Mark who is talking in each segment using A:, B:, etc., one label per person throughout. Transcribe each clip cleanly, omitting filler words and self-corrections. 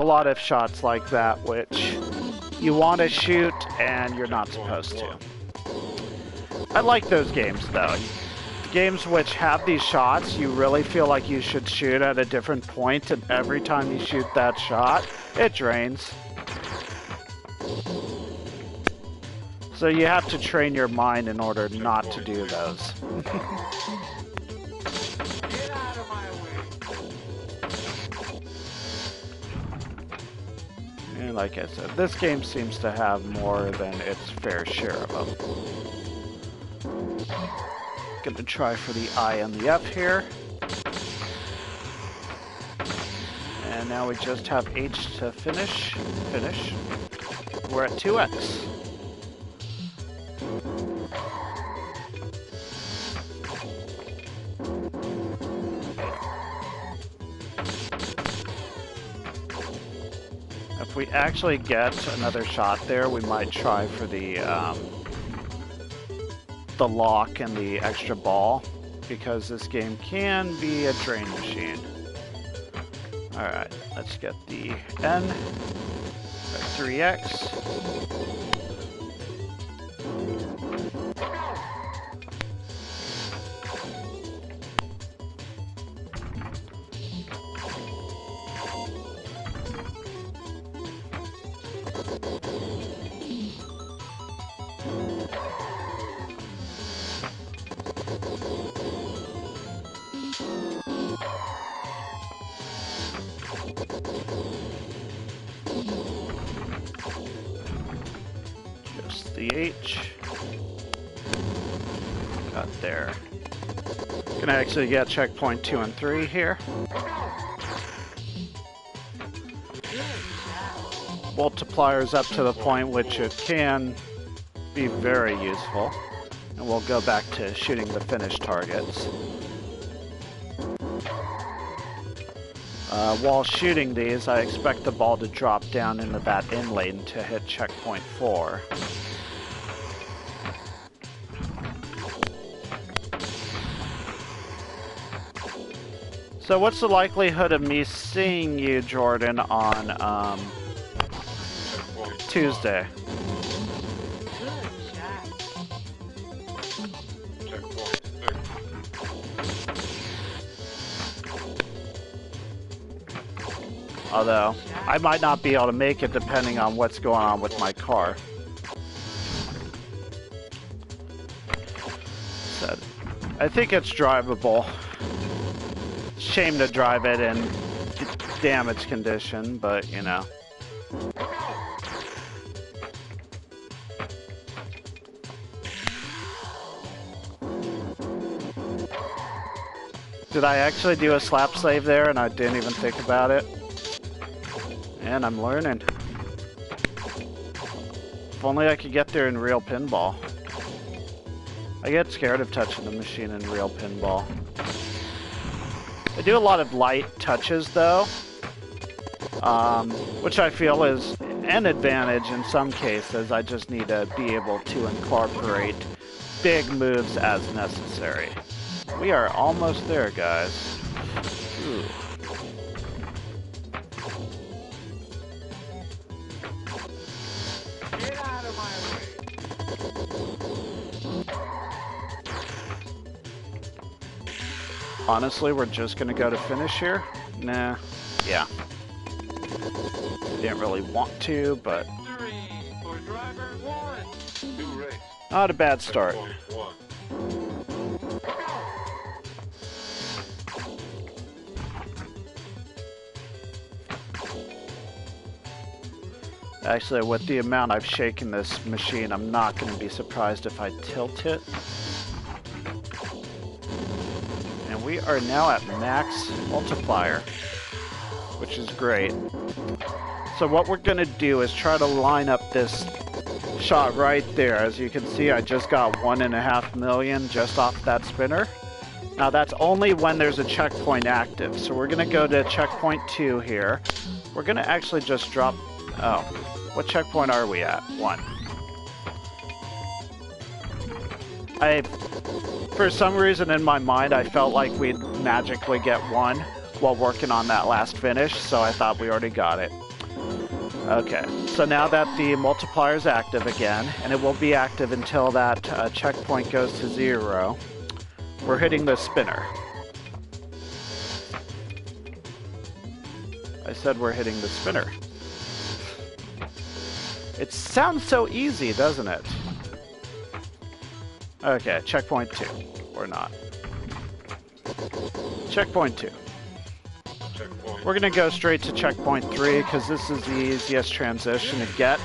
A: A lot of shots like that which you want to shoot and you're not supposed to. I like those games though. Games which have these shots, you really feel like you should shoot at a different point, and every time you shoot that shot, it drains. So you have to train your mind in order not to do those. And like I said, this game seems to have more than its fair share of them. Gonna try for the I and the F here. And now we just have H to finish. We're at 2x. If we actually get another shot there, we might try for the lock and the extra ball, because this game can be a drain machine. Alright, let's get the N, 3x. The H. Got there. Gonna actually get checkpoint 2 and 3 here. Multipliers up to the point which it can be very useful. And we'll go back to shooting the finished targets. While shooting these, I expect the ball to drop down into that in lane to hit checkpoint 4. So what's the likelihood of me seeing you, Jordan, on Tuesday? Although, I might not be able to make it depending on what's going on with my car. So, I think it's drivable. Shame to drive it in damaged condition, but you know. Did I actually do a slap save there and I didn't even think about it? And I'm learning. If only I could get there in real pinball. I get scared of touching the machine in real pinball. I do a lot of light touches though, which I feel is an advantage in some cases. I just need to be able to incorporate big moves as necessary. We are almost there, guys. Ooh. Get out of my way. Honestly, we're just gonna go to finish here? Nah. Yeah. Didn't really want to, but... Not a bad start. Actually, with the amount I've shaken this machine, I'm not going to be surprised if I tilt it. And we are now at max multiplier, which is great. So what we're going to do is try to line up this shot right there. As you can see, I just got 1.5 million just off that spinner. Now that's only when there's a checkpoint active. So we're going to go to checkpoint 2 here. We're going to actually just drop... Oh, what checkpoint are we at? 1. For some reason in my mind, I felt like we'd magically get 1 while working on that last finish, so I thought we already got it. Okay, so now that the multiplier is active again, and it will be active until that checkpoint goes to 0, we're hitting the spinner. I said we're hitting the spinner. It sounds so easy, doesn't it? Okay, checkpoint 2, or not. Checkpoint 2. We're going to go straight to checkpoint 3 because this is the easiest transition to get.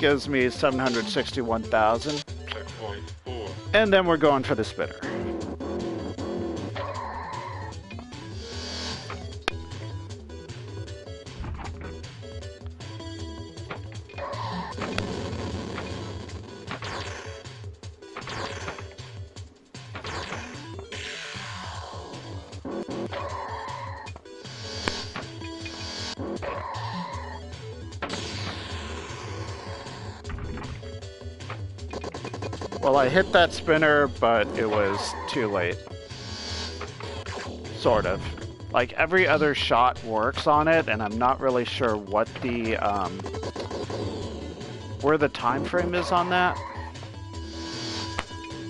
A: Gives me 761,000.
B: Checkpoint 4.
A: And then we're going for the spinner. Well, I hit that spinner, but it was too late. Sort of. Like, every other shot works on it, and I'm not really sure what the, where the time frame is on that.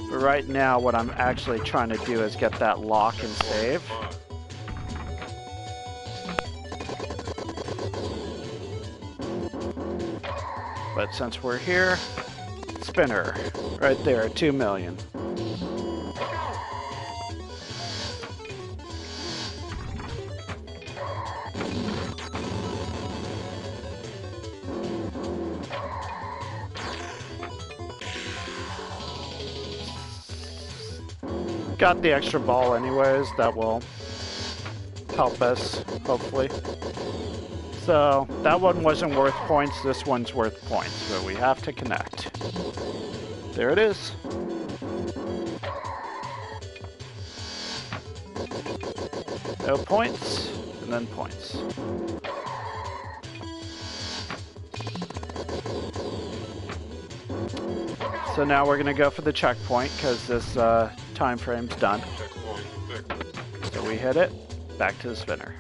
A: But right now, what I'm actually trying to do is get that lock and save. But since we're here, spinner, right there, 2 million. Got the extra ball anyways, that will help us, hopefully. So, that one wasn't worth points, this one's worth points, but we have to connect. There it is. No points, and then points. So now we're going to go for the checkpoint, because this time frame's done. So we hit it, back to the spinner.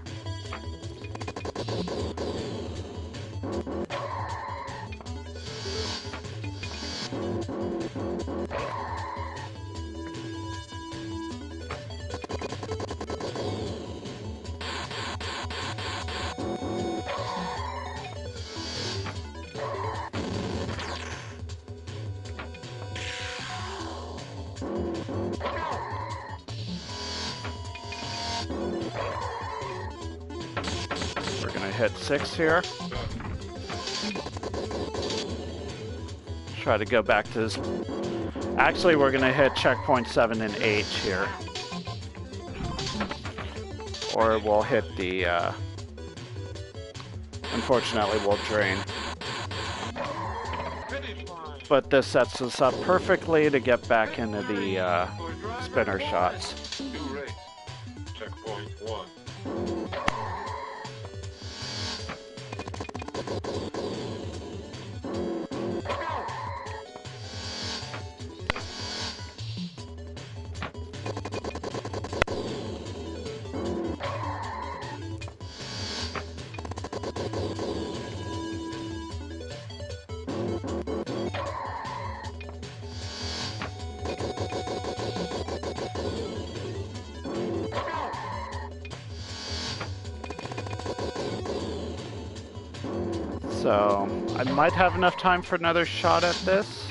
A: We're gonna hit 6 here. Try to go back to this. Actually, we're gonna hit checkpoint 7 and 8 here. Or we'll hit the, unfortunately, we'll drain. But this sets us up perfectly to get back into the spinner shots.
B: Checkpoint 1.
A: So, I might have enough time for another shot at this.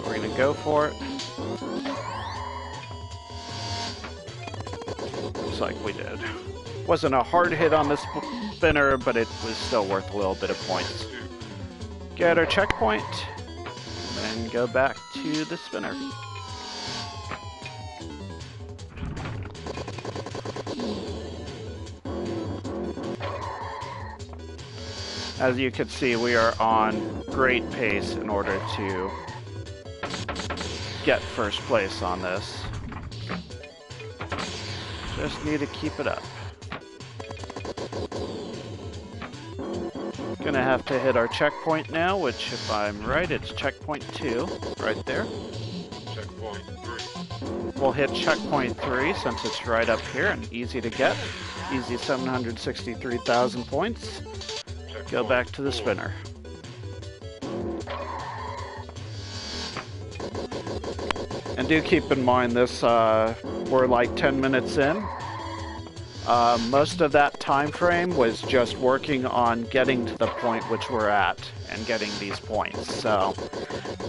A: We're gonna go for it. Looks like we did. Wasn't a hard hit on the spinner, but it was still worth a little bit of points. Get our checkpoint, and go back to the spinner. As you can see, we are on great pace in order to get first place on this. Just need to keep it up. Gonna have to hit our checkpoint now, which if I'm right, it's checkpoint 2, right there.
B: Checkpoint 3.
A: We'll hit checkpoint 3 since it's right up here and easy to get. Easy 763,000 points. Go back to the spinner. And do keep in mind this, we're like 10 minutes in. Most of that time frame was just working on getting to the point which we're at and getting these points. So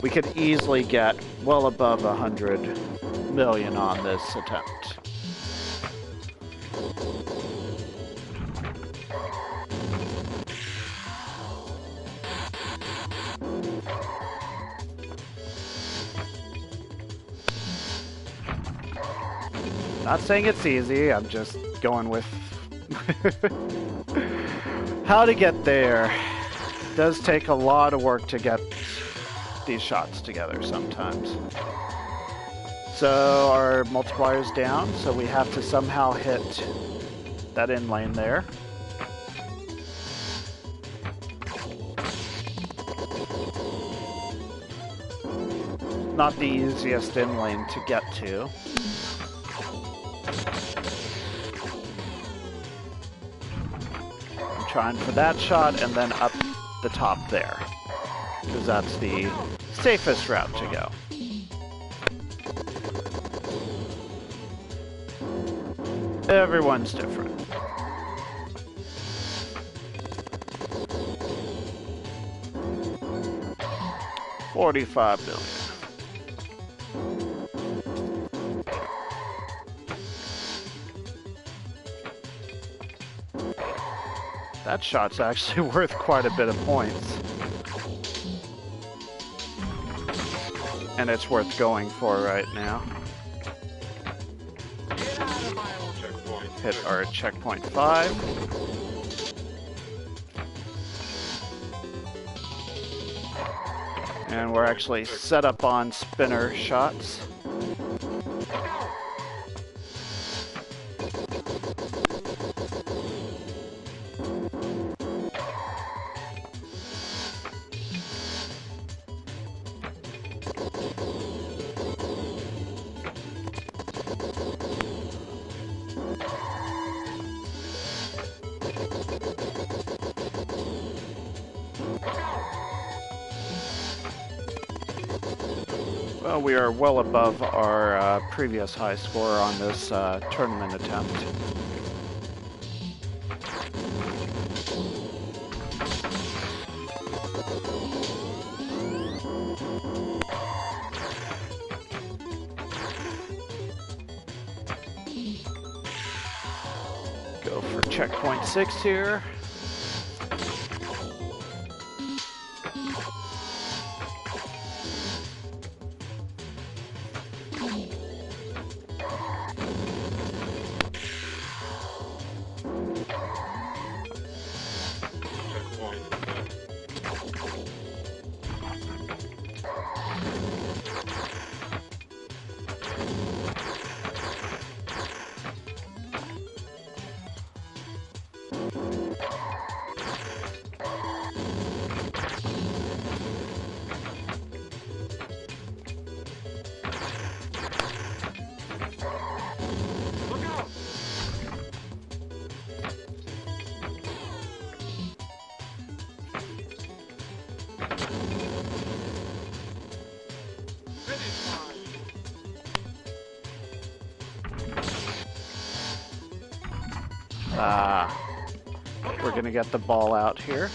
A: we could easily get well above 100 million on this attempt. Not saying it's easy, I'm just going with how to get there. It does take a lot of work to get these shots together sometimes. So our multiplier's down, so we have to somehow hit that in lane there. Not the easiest in lane to get to. Trying for that shot and then up the top there, because that's the safest route to go. Everyone's different. $45 billion. That shot's actually worth quite a bit of points. And it's worth going for right now. Hit our checkpoint 5. And we're actually set up on spinner shots. Well, we are well above our previous high score on this tournament attempt. Go for checkpoint 6 here. We're gonna get the ball out here.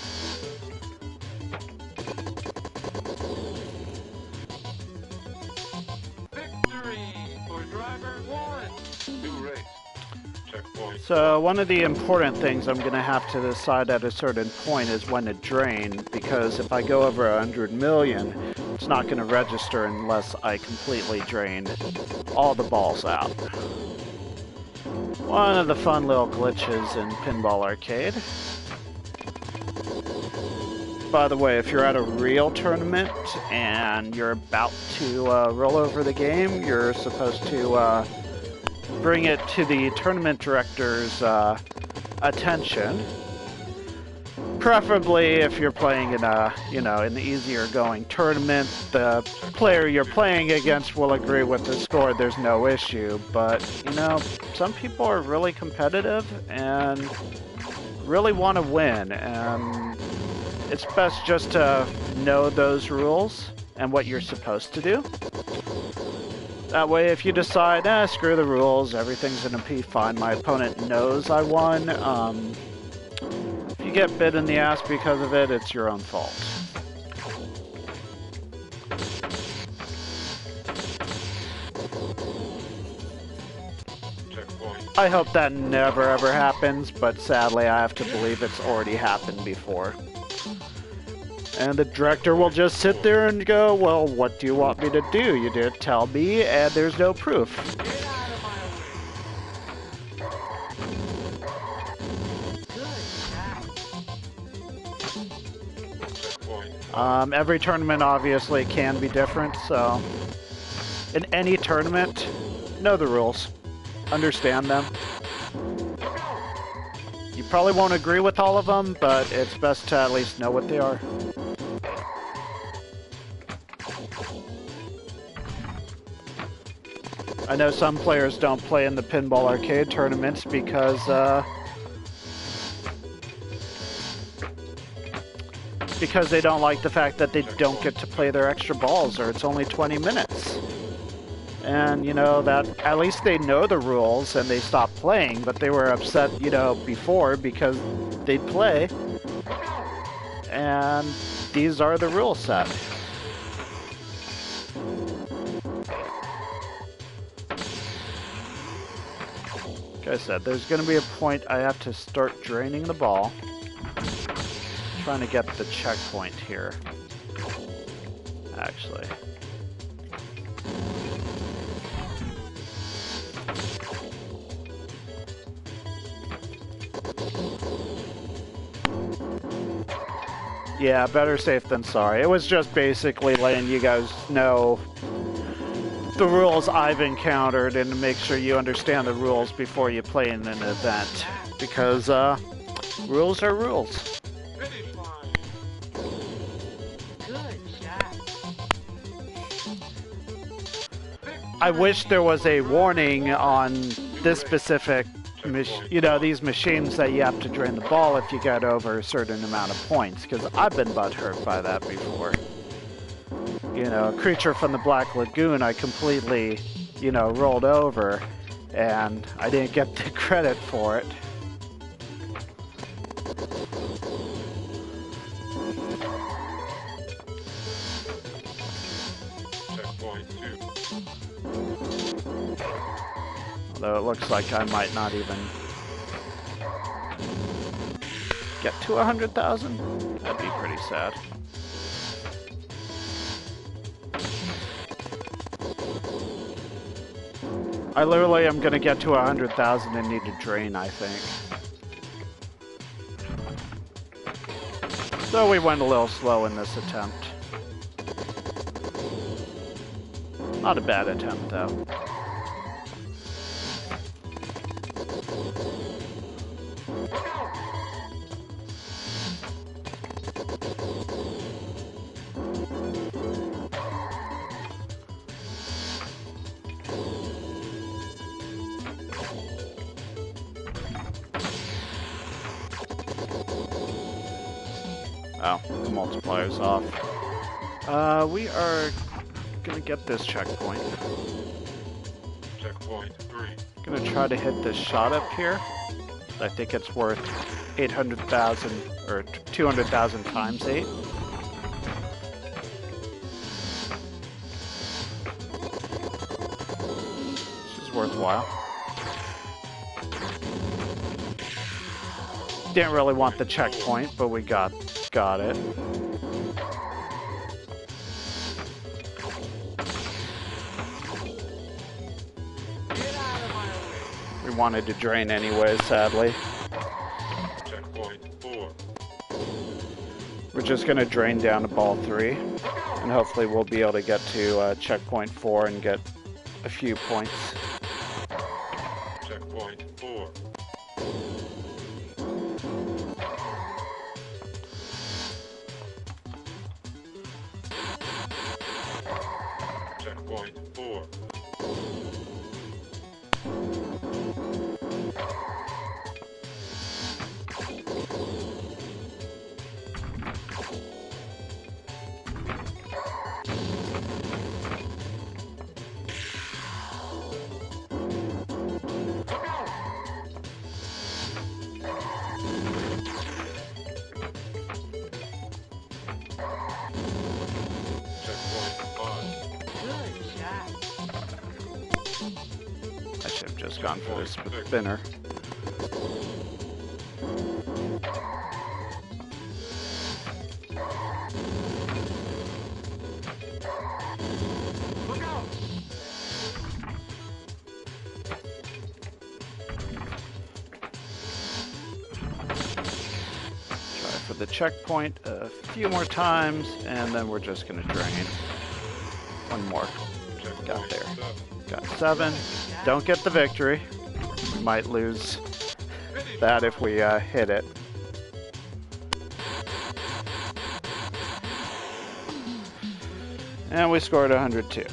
B: Victory for driver 1. New race. Checkpoint.
A: So one of the important things I'm gonna have to decide at a certain point is when to drain, because if I go over 100 million, it's not gonna register unless I completely drain all the balls out. One of the fun little glitches in Pinball Arcade. By the way, if you're at a real tournament and you're about to roll over the game, you're supposed to bring it to the tournament director's attention. Preferably if you're playing in a, in the easier going tournament, the player you're playing against will agree with the score, there's no issue. But, some people are really competitive and really want to win, and it's best just to know those rules and what you're supposed to do. That way, if you decide, screw the rules, everything's gonna be fine, my opponent knows I won, if you get bit in the ass because of it, it's your own fault. I hope that never ever happens, but sadly I have to believe it's already happened before. And the director will just sit there and go, well, what do you want me to do? You didn't tell me, and there's no proof. Every tournament obviously can be different, so in any tournament, know the rules. Understand them. You probably won't agree with all of them, but it's best to at least know what they are. I know some players don't play in the Pinball Arcade tournaments because they don't like the fact that they don't get to play their extra balls, or it's only 20 minutes. And, you know, that at least they know the rules and they stop playing, but they were upset, you know, before because they'd play. And these are the rule set. Like I said, there's going to be a point I have to start draining the ball. Trying to get the checkpoint here, actually. Yeah, better safe than sorry. It was just basically letting you guys know the rules I've encountered and to make sure you understand the rules before you play in an event. Because, rules are rules. I wish there was a warning on this specific, you know, these machines that you have to drain the ball if you get over a certain amount of points, because I've been butthurt by that before. You know, Creature from the Black Lagoon, I completely, you know, rolled over, and I didn't get the credit for it. Although it looks like I might not even get to 100,000. That'd be pretty sad. I literally am gonna get to 100,000 and need to drain, I think. So we went a little slow in this attempt. Not a bad attempt, though. Oh, the multiplier's off. We are gonna get this checkpoint.
B: Checkpoint 3.
A: Gonna try to hit this shot up here. I think it's worth 800,000 or 200,000 times 8. This is worthwhile. Didn't really want the checkpoint, but we got it. We wanted to drain anyway, sadly.
B: Checkpoint 4.
A: We're just gonna drain down to ball 3, and hopefully we'll be able to get to checkpoint 4 and get a few points.
B: Checkpoint 4. Checkpoint 4.
A: gone for this spinner.
B: Look out!
A: Try for the checkpoint a few more times, and then we're just going to drain. One more. Got there. Got 7. Don't get the victory. We might lose that if we hit it. And we scored 102.